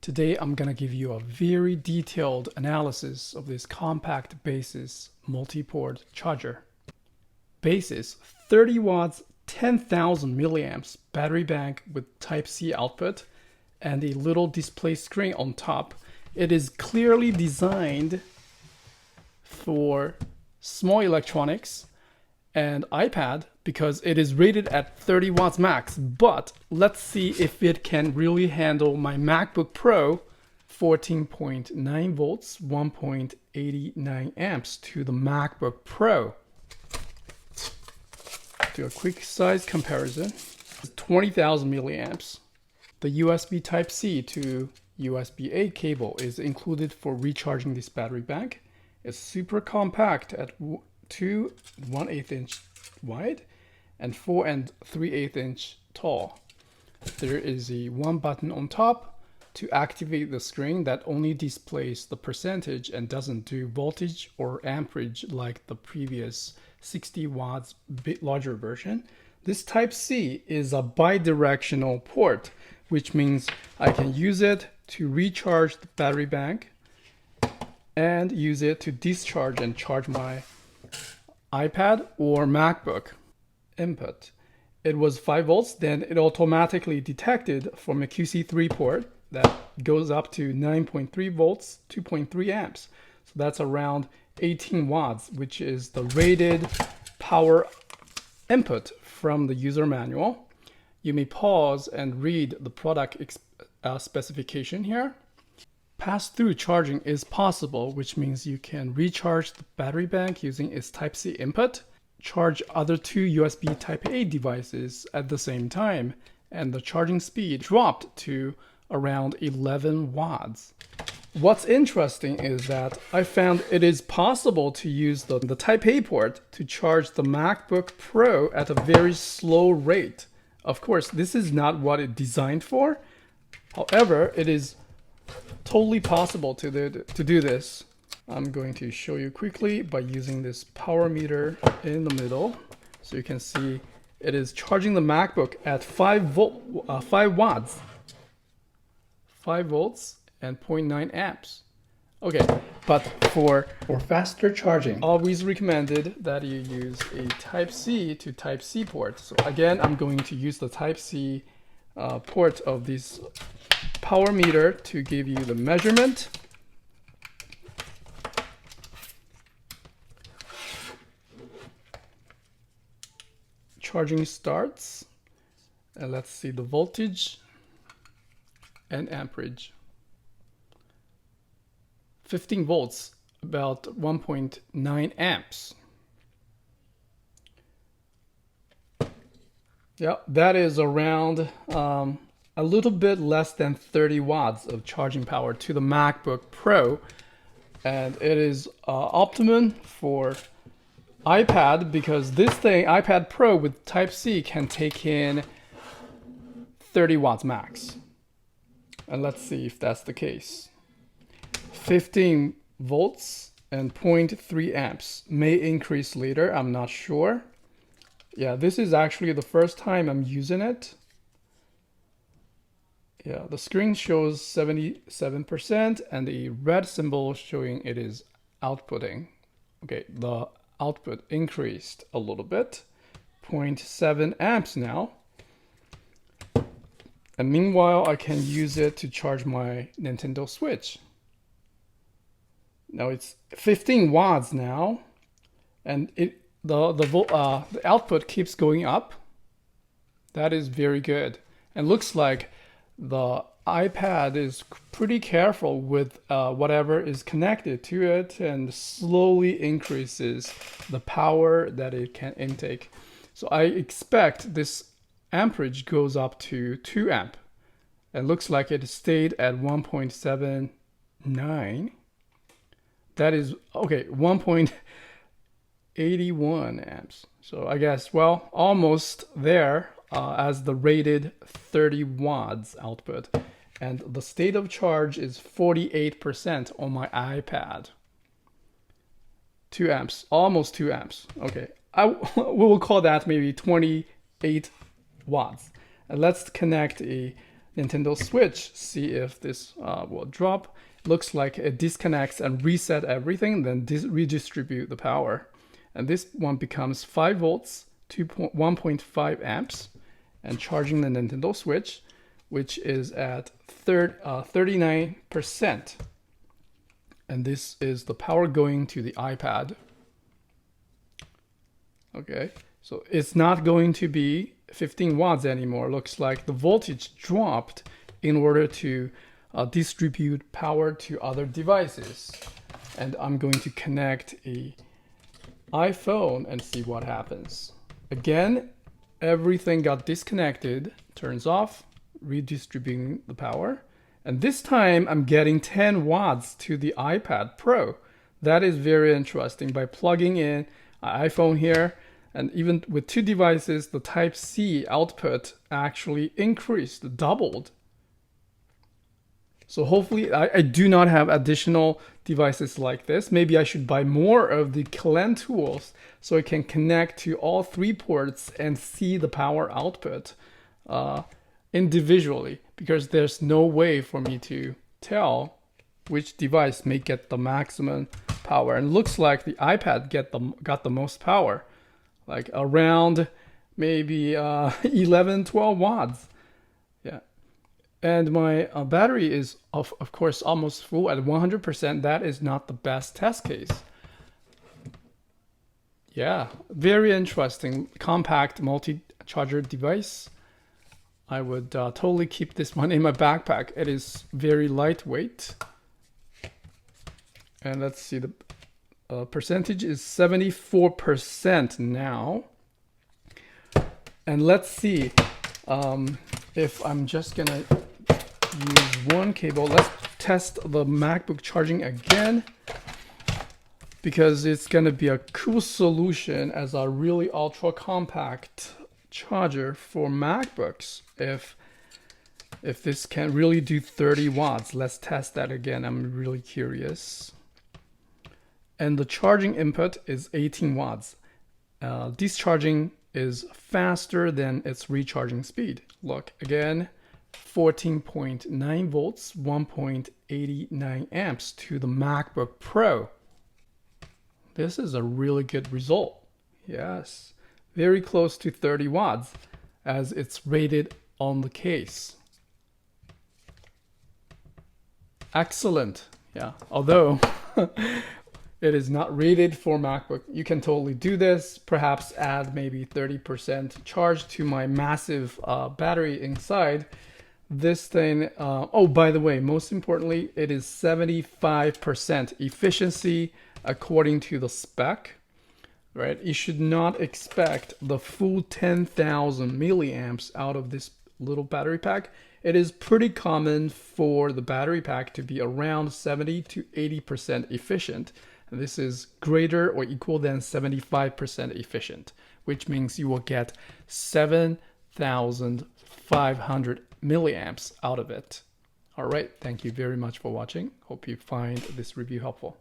Today I'm going to give you a very detailed analysis of this compact Baseus multi-port charger. Baseus 30 watts 10,000 milliamps battery bank with Type-C output and a little display screen on top. It is clearly designed for small electronics and iPad because it is rated at 30 watts max, but let's see if it can really handle my MacBook Pro 14.9 volts 1.89 amps to the MacBook Pro. Do a quick size comparison. 20,000 milliamps. The USB Type-C to USB-A cable is included for recharging this battery bank. It's super compact at 2 1/8 inch wide and 4 3/8 inch tall. There is a one button on top to activate the screen that only displays the percentage and doesn't do voltage or amperage like the previous 60 watts bit larger version. This Type-C is a bi-directional port, which means I can use it to recharge the battery bank and use it to discharge and charge my iPad or MacBook input. It was 5 volts, then it automatically detected from a QC3 port that goes up to 9.3 volts, 2.3 amps. So that's around 18 watts, which is the rated power input from the user manual. You may pause and read the product specification here. Pass-through charging is possible, which means you can recharge the battery bank using its Type-C input, charge other two USB Type-A devices at the same time, and the charging speed dropped to around 11 watts. What's interesting is that I found it is possible to use the Type-A port to charge the MacBook Pro at a very slow rate. Of course, this is not what it's designed for. However, it is totally possible to do this. I'm going to show you quickly by using this power meter in the middle. So you can see it is charging the MacBook at 5 watts. 5 volts and 0.9 amps. Okay, but for faster charging, always recommended that you use a Type-C to Type-C port. So again, I'm going to use the Type-C port of this power meter to give you the measurement. Charging starts, and let's see the voltage and amperage. 15 volts, about 1.9 amps. Yeah, that is around a little bit less than 30 watts of charging power to the MacBook Pro. And it is optimum for iPad because this thing, iPad Pro with Type-C, can take in 30 watts max. And let's see if that's the case. 15 volts and 0.3 amps may increase later, I'm not sure. Yeah, this is actually the first time I'm using it. Yeah, the screen shows 77% and the red symbol showing it is outputting. Okay, the output increased a little bit, 0.7 amps now. And meanwhile, I can use it to charge my Nintendo Switch. Now it's 15 watts now, and the output keeps going up. That is very good, and looks like the iPad is pretty careful with whatever is connected to it and slowly increases the power that it can intake. So I expect this amperage goes up to 2 amp. It looks like it stayed at 1.79. That is, okay, 1.81 amps. So I guess, well, almost there as the rated 30 watts output. And the state of charge is 48% on my iPad. 2 amps, almost 2 amps. Okay, we will call that maybe 28 watts. And let's connect a Nintendo Switch, see if this will drop. Looks like it disconnects and reset everything, then redistribute the power. And this one becomes 5 volts, 1.5 amps, and charging the Nintendo Switch, which is at 39%. And this is the power going to the iPad. Okay, so it's not going to be 15 watts anymore. Looks like the voltage dropped in order to distribute power to other devices. And I'm going to connect a iPhone and see what happens. Again, everything got disconnected, turns off, redistributing the power. And this time I'm getting 10 watts to the iPad Pro. That is very interesting. By plugging in an iPhone here, and even with 2 devices, the Type-C output actually increased, doubled. So hopefully, I do not have additional devices like this. Maybe I should buy more of the CLAN tools so I can connect to all 3 ports and see the power output individually, because there's no way for me to tell which device may get the maximum power. And it looks like the iPad got the most power, like around maybe 11, 12 watts. Yeah. And my battery is, of course, almost full at 100%. That is not the best test case. Yeah, very interesting. Compact multi-charger device. I would totally keep this one in my backpack. It is very lightweight. And let's see, the percentage is 74% now. And let's see if I'm just gonna use one cable. Let's test the MacBook charging again, because it's gonna be a cool solution as a really ultra compact charger for MacBooks. If this can really do 30 watts, let's test that again. I'm really curious. And the charging input is 18 watts. Discharging is faster than its recharging speed. Look again, 14.9 volts, 1.89 amps to the MacBook Pro. This is a really good result. Yes, very close to 30 watts as it's rated on the case. Excellent. Yeah, although it is not rated for MacBook, you can totally do this. Perhaps add maybe 30% charge to my massive battery inside. This thing, oh, by the way, most importantly, it is 75% efficiency according to the spec, right? You should not expect the full 10,000 milliamps out of this little battery pack. It is pretty common for the battery pack to be around 70 to 80% efficient. And this is greater or equal than 75% efficient, which means you will get 7,500 milliamps out of it. All right, thank you very much for watching. Hope you find this review helpful.